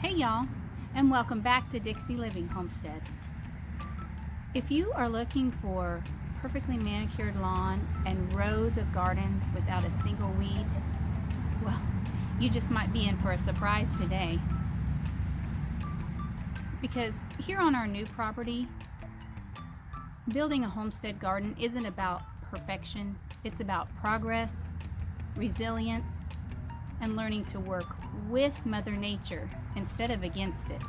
Hey y'all, and welcome back to Dixie Living Homestead. If you are looking for perfectly manicured lawn and rows of gardens without a single weed, well, you just might be in for a surprise today. Because here on our new property, building a homestead garden isn't about perfection, it's about progress, resilience, and learning to work with Mother Nature instead of against it,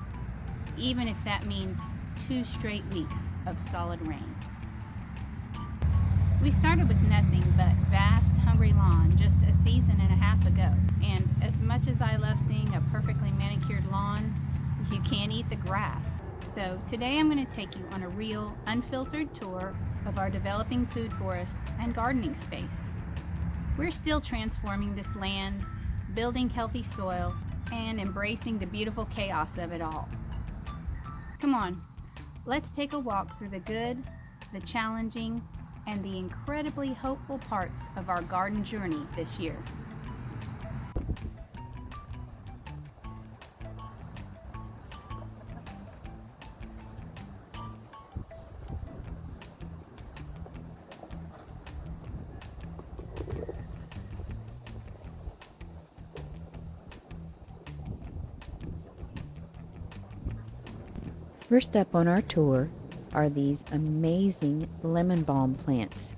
even if that means 2 straight weeks of solid rain. We started with nothing but vast, hungry lawn just a season and a half ago, and as much as I love seeing a perfectly manicured lawn, you can't eat the grass. So today I'm going to take you on a real, unfiltered tour of our developing food forest and gardening space. We're still transforming this land, building healthy soil, and embracing the beautiful chaos of it all. Come on, let's take a walk through the good, the challenging, and the incredibly hopeful parts of our garden journey this year. First up on our tour are these amazing lemon balm plants.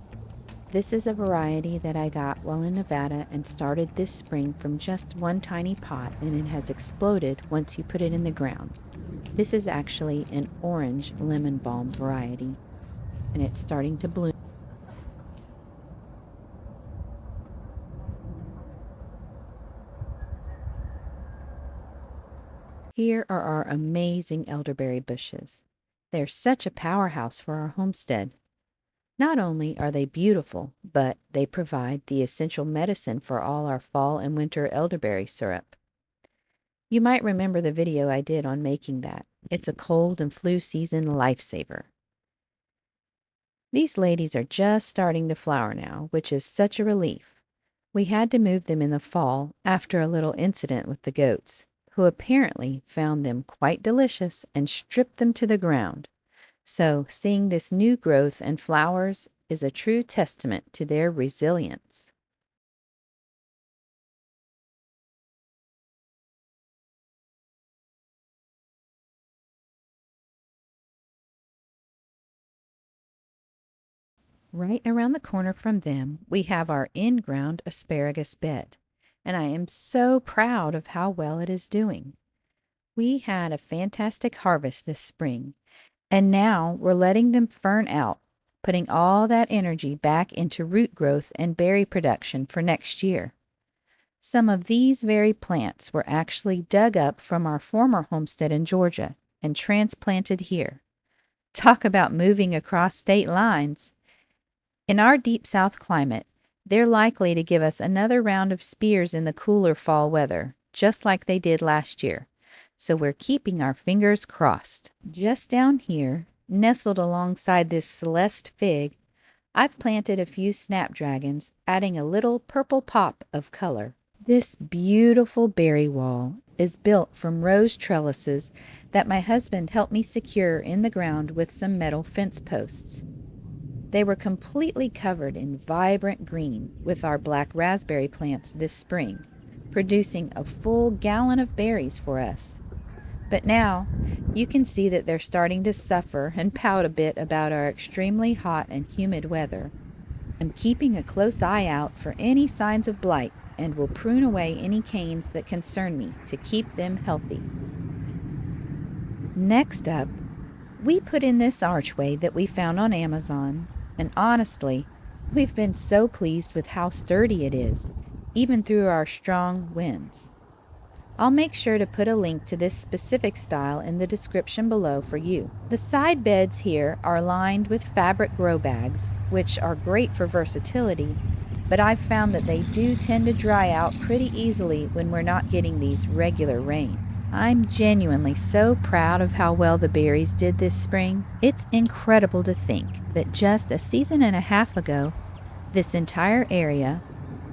This is a variety that I got while in Nevada and started this spring from just one tiny pot, and it has exploded once you put it in the ground. This is actually an orange lemon balm variety, and it's starting to bloom. Here are our amazing elderberry bushes. They're such a powerhouse for our homestead. Not only are they beautiful, but they provide the essential medicine for all our fall and winter elderberry syrup. You might remember the video I did on making that. It's a cold and flu season lifesaver. These ladies are just starting to flower now, which is such a relief. We had to move them in the fall after a little incident with the goats, who apparently found them quite delicious and stripped them to the ground. So seeing this new growth and flowers is a true testament to their resilience. Right around the corner from them, we have our in-ground asparagus bed, and I am so proud of how well it is doing. We had a fantastic harvest this spring, and now we're letting them fern out, putting all that energy back into root growth and berry production for next year. Some of these very plants were actually dug up from our former homestead in Georgia and transplanted here. Talk about moving across state lines! In our deep south climate, they're likely to give us another round of spears in the cooler fall weather, just like they did last year. So we're keeping our fingers crossed. Just down here, nestled alongside this Celeste fig, I've planted a few snapdragons, adding a little purple pop of color. This beautiful berry wall is built from rose trellises that my husband helped me secure in the ground with some metal fence posts. They were completely covered in vibrant green with our black raspberry plants this spring, producing a full gallon of berries for us. But now, you can see that they're starting to suffer and pout a bit about our extremely hot and humid weather. I'm keeping a close eye out for any signs of blight and will prune away any canes that concern me to keep them healthy. Next up, we put in this archway that we found on Amazon, and honestly, we've been so pleased with how sturdy it is, even through our strong winds. I'll make sure to put a link to this specific style in the description below for you. The side beds here are lined with fabric grow bags, which are great for versatility, but I've found that they do tend to dry out pretty easily when we're not getting these regular rains. I'm genuinely so proud of how well the berries did this spring. It's incredible to think that just a season and a half ago, this entire area,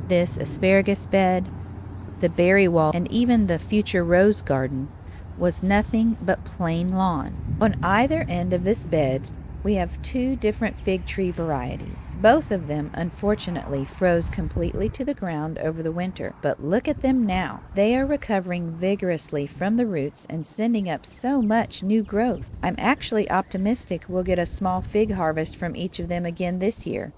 this asparagus bed, the berry wall, and even the future rose garden was nothing but plain lawn. On either end of this bed, we have two different fig tree varieties. Both of them, unfortunately, froze completely to the ground over the winter, but look at them now. They are recovering vigorously from the roots and sending up so much new growth. I'm actually optimistic we'll get a small fig harvest from each of them again this year,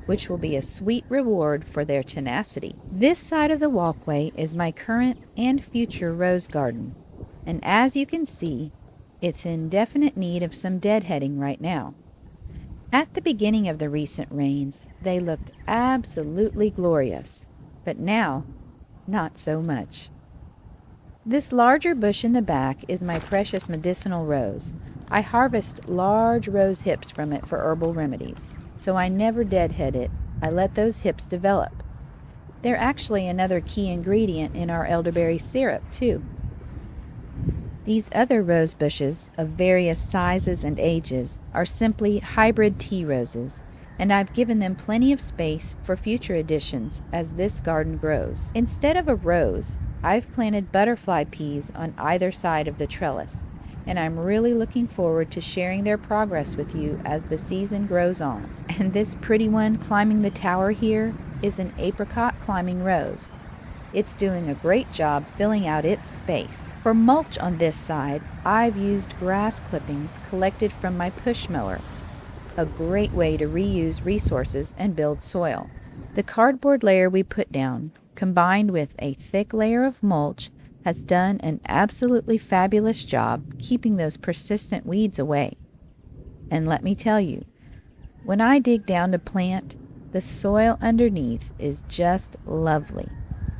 which will be a sweet reward for their tenacity. This side of the walkway is my current and future rose garden, and as you can see, it's in definite need of some deadheading right now. At the beginning of the recent rains, they looked absolutely glorious, but now, not so much. This larger bush in the back is my precious medicinal rose. I harvest large rose hips from it for herbal remedies, so I never deadhead it. I let those hips develop. They're actually another key ingredient in our elderberry syrup, too. These other rose bushes of various sizes and ages are simply hybrid tea roses, and I've given them plenty of space for future additions as this garden grows. Instead of a rose, I've planted butterfly peas on either side of the trellis, and I'm really looking forward to sharing their progress with you as the season grows on. And this pretty one climbing the tower here is an apricot climbing rose. It's doing a great job filling out its space. For mulch on this side, I've used grass clippings collected from my push mower, a great way to reuse resources and build soil. The cardboard layer we put down, combined with a thick layer of mulch, has done an absolutely fabulous job keeping those persistent weeds away. And let me tell you, when I dig down to plant, the soil underneath is just lovely.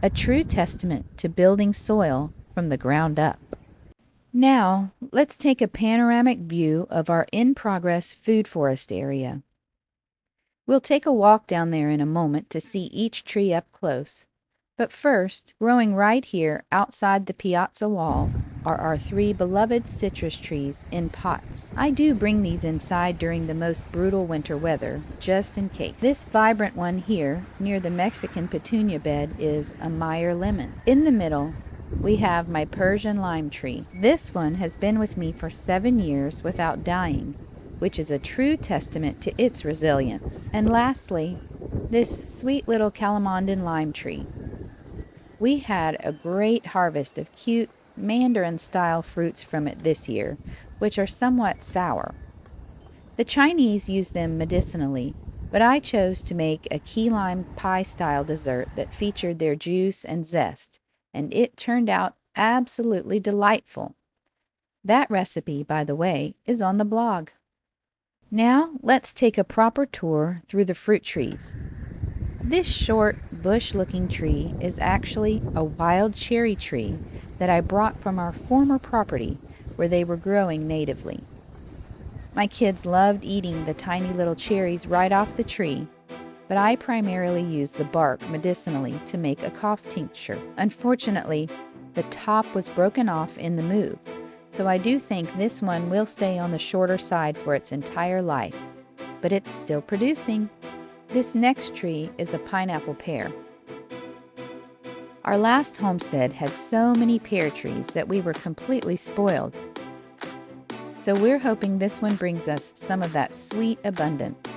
A true testament to building soil from the ground up. Now, let's take a panoramic view of our in-progress food forest area. We'll take a walk down there in a moment to see each tree up close. But first, growing right here outside the piazza wall are our three beloved citrus trees in pots. I do bring these inside during the most brutal winter weather, just in case. This vibrant one here, near the Mexican petunia bed, is a Meyer lemon. In the middle, we have my Persian lime tree. This one has been with me for 7 years without dying, which is a true testament to its resilience. And lastly, this sweet little Calamandan lime tree. We had a great harvest of cute mandarin-style fruits from it this year, which are somewhat sour. The Chinese use them medicinally, but I chose to make a key lime pie-style dessert that featured their juice and zest, and it turned out absolutely delightful. That recipe, by the way, is on the blog. Now, let's take a proper tour through the fruit trees. This short, bush-looking tree is actually a wild cherry tree that I brought from our former property where they were growing natively. My kids loved eating the tiny little cherries right off the tree, but I primarily use the bark medicinally to make a cough tincture. Unfortunately, the top was broken off in the move, so I do think this one will stay on the shorter side for its entire life, but it's still producing. This next tree is a pineapple pear. Our last homestead had so many pear trees that we were completely spoiled. So we're hoping this one brings us some of that sweet abundance.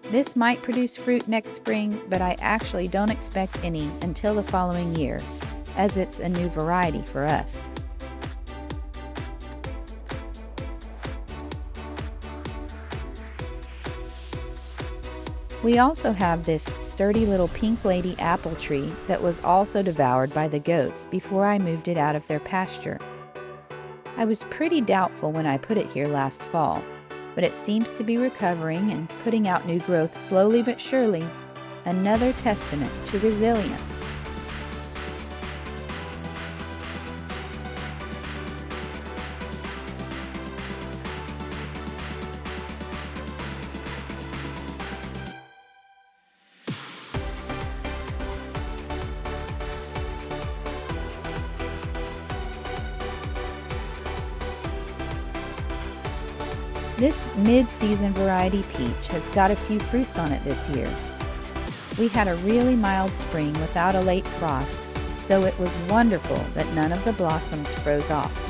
This might produce fruit next spring, but I actually don't expect any until the following year, as it's a new variety for us. We also have this sturdy little pink lady apple tree that was also devoured by the goats before I moved it out of their pasture. I was pretty doubtful when I put it here last fall, but it seems to be recovering and putting out new growth slowly but surely, another testament to resilience. This mid-season variety peach has got a few fruits on it this year. We had a really mild spring without a late frost, so it was wonderful that none of the blossoms froze off.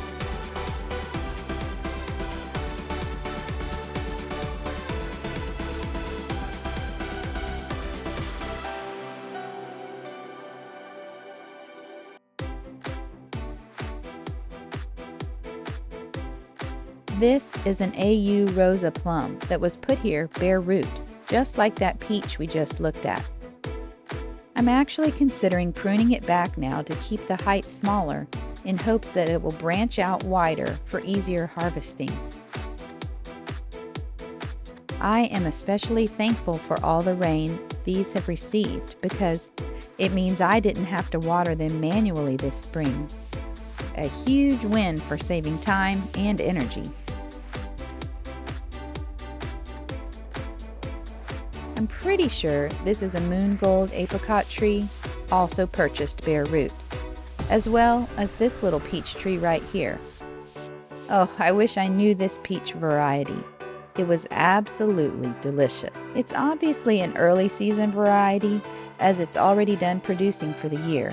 This is an AU Rosa plum that was put here bare root, just like that peach we just looked at. I'm actually considering pruning it back now to keep the height smaller in hopes that it will branch out wider for easier harvesting. I am especially thankful for all the rain these have received because it means I didn't have to water them manually this spring. A huge win for saving time and energy. I'm pretty sure this is a moon gold apricot tree, also purchased bare root, as well as this little peach tree right here. Oh, I wish I knew this peach variety. It was absolutely delicious. It's obviously an early season variety, as it's already done producing for the year.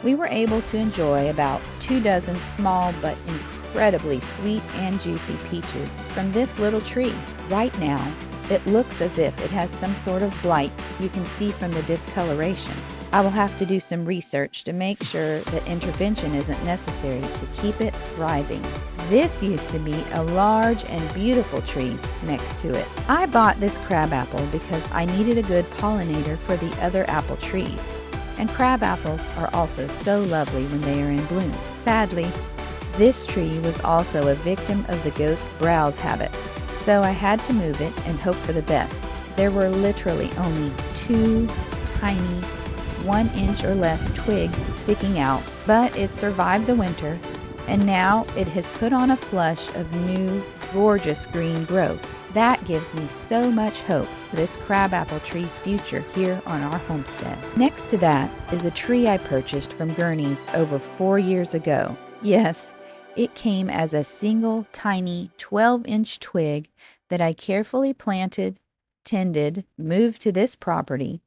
We were able to enjoy about 24 small but incredibly sweet and juicy peaches from this little tree. Right now, it looks as if it has some sort of blight you can see from the discoloration. I will have to do some research to make sure that intervention isn't necessary to keep it thriving. This used to be a large and beautiful tree next to it. I bought this crabapple because I needed a good pollinator for the other apple trees. And crabapples are also so lovely when they are in bloom. Sadly, this tree was also a victim of the goat's browse habits. So I had to move it and hope for the best. There were literally only 2 tiny 1-inch or less twigs sticking out, but it survived the winter, and now it has put on a flush of new, gorgeous green growth. That gives me so much hope for this crabapple tree's future here on our homestead. Next to that is a tree I purchased from Gurney's over 4 years ago. Yes, it came as a single tiny 12-inch twig that I carefully planted, tended, moved to this property,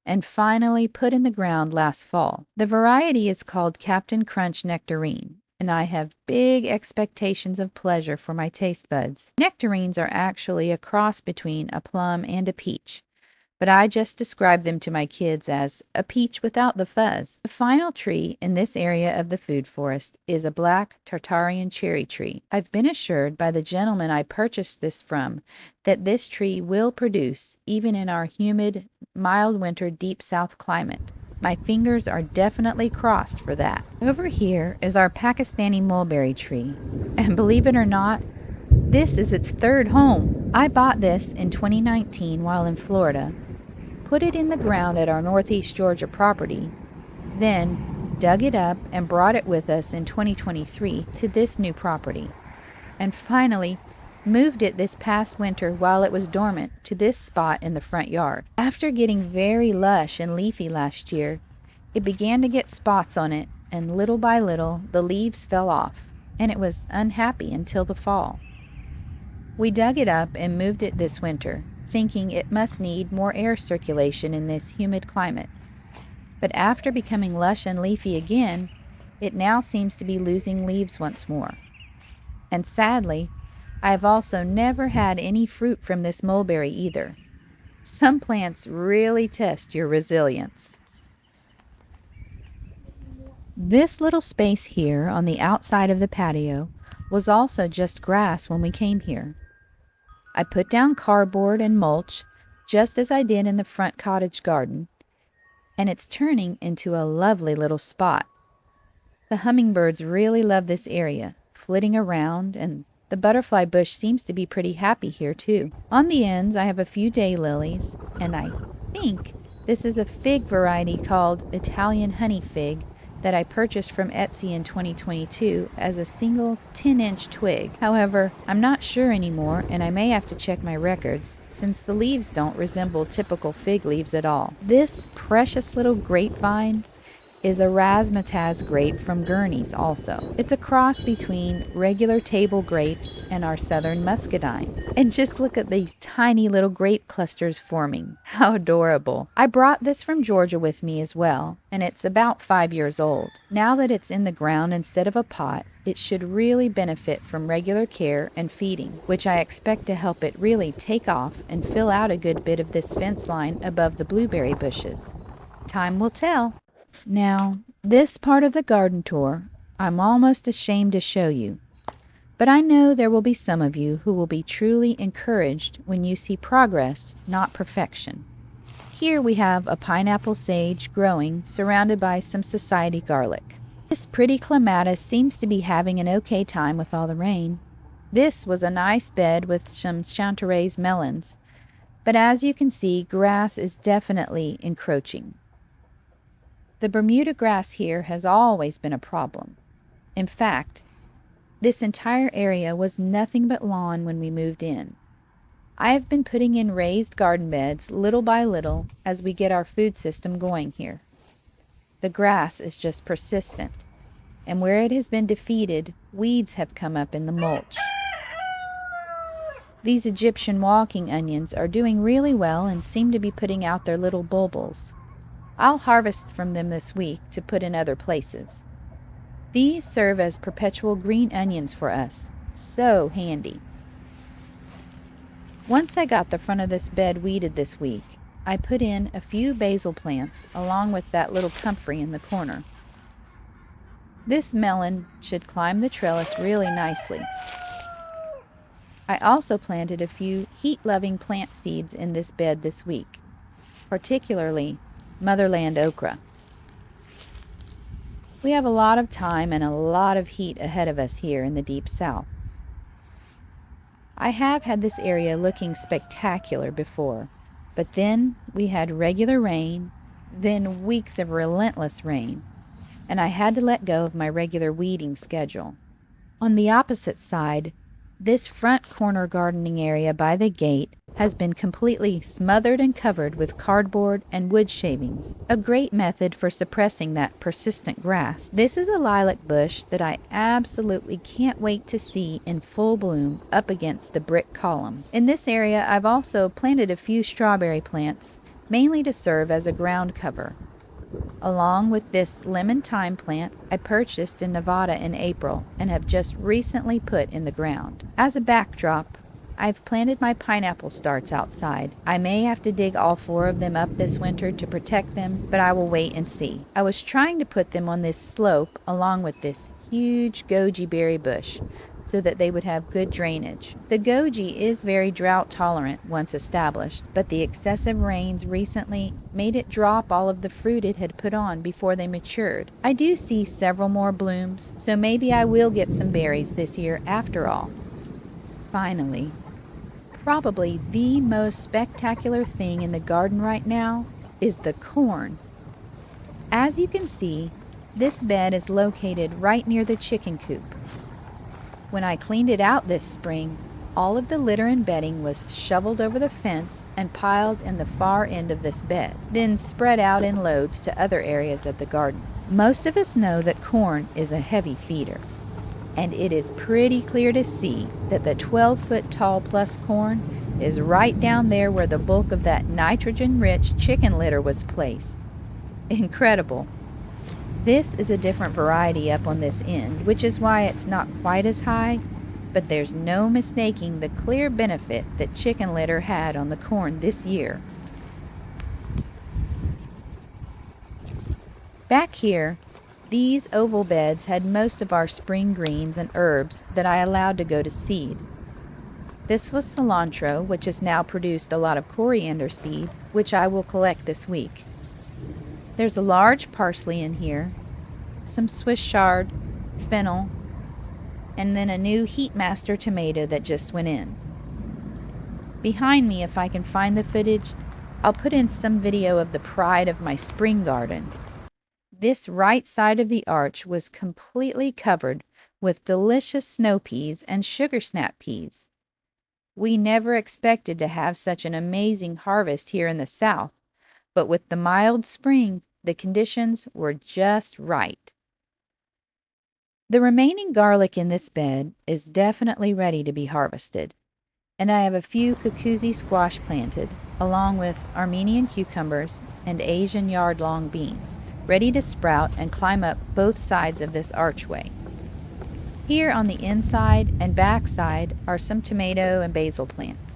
and finally put in the ground last fall. The variety is called Captain Crunch Nectarine, and I have big expectations of pleasure for my taste buds. Nectarines are actually a cross between a plum and a peach, but I just describe them to my kids as a peach without the fuzz. The final tree in this area of the food forest is a black Tartarian cherry tree. I've been assured by the gentleman I purchased this from that this tree will produce even in our humid, mild winter deep south climate. My fingers are definitely crossed for that. Over here is our Pakistani mulberry tree, and believe it or not, this is its third home. I bought this in 2019 while in Florida, put it in the ground at our Northeast Georgia property, then dug it up and brought it with us in 2023 to this new property, and finally moved it this past winter while it was dormant to this spot in the front yard. After getting very lush and leafy last year, it began to get spots on it, and little by little the leaves fell off, and it was unhappy until the fall. We dug it up and moved it this winter, thinking it must need more air circulation in this humid climate. But after becoming lush and leafy again, it now seems to be losing leaves once more. And sadly, I have also never had any fruit from this mulberry either. Some plants really test your resilience. This little space here on the outside of the patio was also just grass when we came here. I put down cardboard and mulch, just as I did in the front cottage garden, and it's turning into a lovely little spot. The hummingbirds really love this area, flitting around, and the butterfly bush seems to be pretty happy here too. On the ends, I have a few daylilies, and I think this is a fig variety called Italian honey fig that I purchased from Etsy in 2022 as a single 10-inch twig. However, I'm not sure anymore, and I may have to check my records since the leaves don't resemble typical fig leaves at all. This precious little grapevine is a razzmatazz grape from Gurney's also. It's a cross between regular table grapes and our southern muscadines. And just look at these tiny little grape clusters forming. How adorable. I brought this from Georgia with me as well, and it's about 5 years old. Now that it's in the ground instead of a pot, it should really benefit from regular care and feeding, which I expect to help it really take off and fill out a good bit of this fence line above the blueberry bushes. Time will tell. Now, this part of the garden tour, I'm almost ashamed to show you, but I know there will be some of you who will be truly encouraged when you see progress, not perfection. Here we have a pineapple sage growing, surrounded by some society garlic. This pretty clematis seems to be having an okay time with all the rain. This was a nice bed with some chanterelles melons, but as you can see, grass is definitely encroaching. The Bermuda grass here has always been a problem. In fact, this entire area was nothing but lawn when we moved in. I have been putting in raised garden beds little by little as we get our food system going here. The grass is just persistent, and where it has been defeated, weeds have come up in the mulch. These Egyptian walking onions are doing really well and seem to be putting out their little bulbils. I'll harvest from them this week to put in other places. These serve as perpetual green onions for us. So handy. Once I got the front of this bed weeded this week, I put in a few basil plants along with that little comfrey in the corner. This melon should climb the trellis really nicely. I also planted a few heat-loving plant seeds in this bed this week, particularly motherland okra. We have a lot of time and a lot of heat ahead of us here in the deep south. I have had this area looking spectacular before, but then we had regular rain, then weeks of relentless rain, and I had to let go of my regular weeding schedule. On the opposite side, this front corner gardening area by the gate has been completely smothered and covered with cardboard and wood shavings, a great method for suppressing that persistent grass. This is a lilac bush that I absolutely can't wait to see in full bloom up against the brick column. In this area, I've also planted a few strawberry plants, mainly to serve as a ground cover. Along with this lemon thyme plant I purchased in Nevada in April and have just recently put in the ground. As a backdrop, I've planted my pineapple starts outside. I may have to dig all 4 of them up this winter to protect them, but I will wait and see. I was trying to put them on this slope along with this huge goji berry bush so that they would have good drainage. The goji is very drought tolerant once established, but the excessive rains recently made it drop all of the fruit it had put on before they matured. I do see several more blooms, so maybe I will get some berries this year after all. Finally, probably the most spectacular thing in the garden right now is the corn. As you can see, this bed is located right near the chicken coop. When I cleaned it out this spring, all of the litter and bedding was shoveled over the fence and piled in the far end of this bed, then spread out in loads to other areas of the garden. Most of us know that corn is a heavy feeder, and it is pretty clear to see that the 12-foot tall plus corn is right down there where the bulk of that nitrogen-rich chicken litter was placed. Incredible. This is a different variety up on this end, which is why it's not quite as high, but there's no mistaking the clear benefit that chicken litter had on the corn this year. Back here, these oval beds had most of our spring greens and herbs that I allowed to go to seed. This was cilantro, which has now produced a lot of coriander seed, which I will collect this week. There's a large parsley in here, some Swiss chard, fennel, and then a new Heatmaster tomato that just went in. Behind me, if I can find the footage, I'll put in some video of the pride of my spring garden. This right side of the arch was completely covered with delicious snow peas and sugar snap peas. We never expected to have such an amazing harvest here in the South, but with the mild spring, The conditions were just right. The remaining garlic in this bed is definitely ready to be harvested, and I have a few cucuzzi squash planted, along with Armenian cucumbers and Asian yard-long beans, ready to sprout and climb up both sides of this archway. Here on the inside and back side are some tomato and basil plants.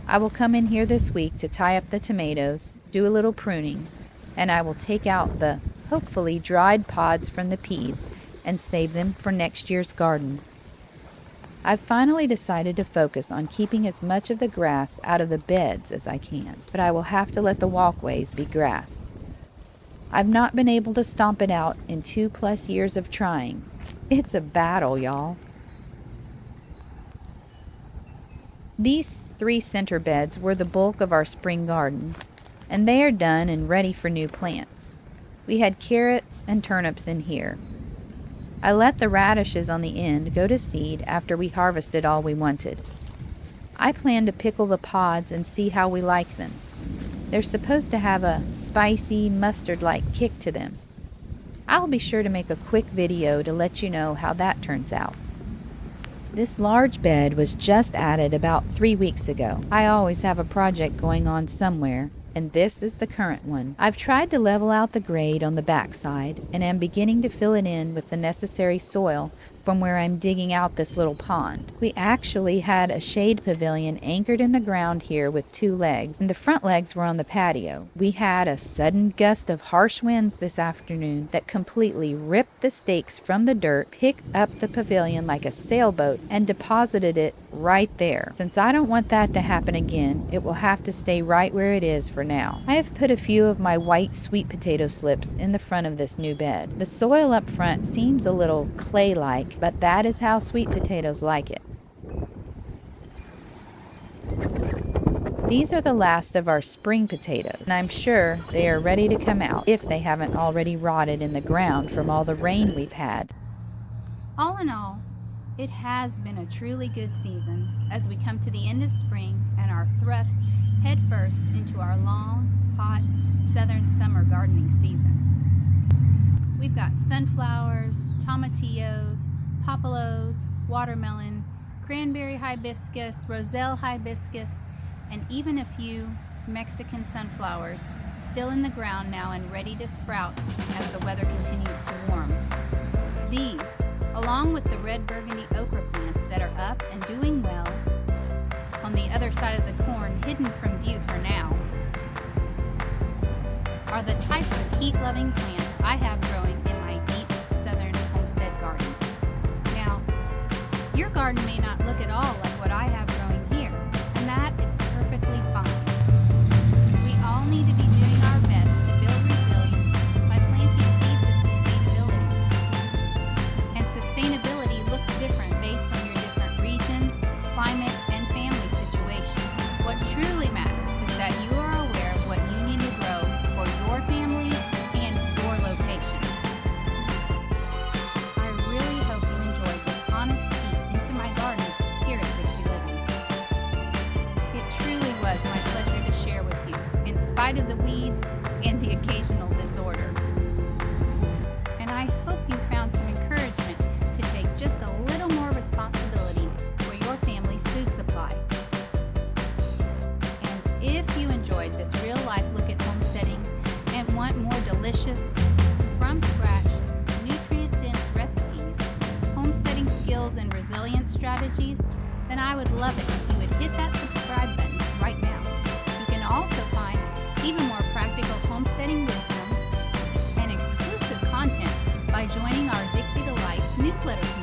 I will come in here this week to tie up the tomatoes, do a little pruning, and I will take out the hopefully dried pods from the peas and save them for next year's garden. I've finally decided to focus on keeping as much of the grass out of the beds as I can, but I will have to let the walkways be grass. I've not been able to stomp it out in 2+ years of trying. It's a battle, y'all. These 3 center beds were the bulk of our spring garden, and they are done and ready for new plants. We had carrots and turnips in here. I let the radishes on the end go to seed after we harvested all we wanted. I plan to pickle the pods and see how we like them. They're supposed to have a spicy, mustard-like kick to them. I'll be sure to make a quick video to let you know how that turns out. This large bed was just added about 3 weeks ago. I always have a project going on somewhere, and this is the current one. I've tried to level out the grade on the backside and am beginning to fill it in with the necessary soil from where I'm digging out this little pond. We actually had a shade pavilion anchored in the ground here with 2 legs, and the front legs were on the patio. We had a sudden gust of harsh winds this afternoon that completely ripped the stakes from the dirt, picked up the pavilion like a sailboat, and deposited it right there. Since I don't want that to happen again, it will have to stay right where it is for now. I have put a few of my white sweet potato slips in the front of this new bed. The soil up front seems a little clay-like, but that is how sweet potatoes like it. These are the last of our spring potatoes, and I'm sure they are ready to come out if they haven't already rotted in the ground from all the rain we've had. All in all, it has been a truly good season as we come to the end of spring and are thrust headfirst into our long, hot, southern summer gardening season. We've got sunflowers, tomatillos, popelos, watermelon, cranberry hibiscus, roselle hibiscus, and even a few Mexican sunflowers still in the ground now and ready to sprout as the weather continues to warm. These, along with the red burgundy okra plants that are up and doing well on the other side of the corn, hidden from view for now, are the types of heat-loving plants I have growing in my deep southern homestead garden. Now, your garden may not look at all like what I have growing here, and that is perfectly fine. We all need to be doing our best to build resilience by planting seeds of sustainability. And sustainability looks different based on your different region, climate, and family situation. What truly matters is that you are aware of what you need to grow for your family and your location. I really hope you enjoyed this honest peek into my gardens here at Dixie Living. It truly was my pleasure to share with you, in spite of the weeds and the occasional disorder. And I hope you found some encouragement to take just a little more responsibility for your family's food supply. And if you enjoyed this real-life look at homesteading and want more delicious, from-scratch, nutrient-dense recipes, homesteading skills, and resilience strategies, then I would love it if you would hit that subscribe button right now. You can also find even more practical homesteading wisdom and exclusive content by joining our Dixie Delights newsletter community.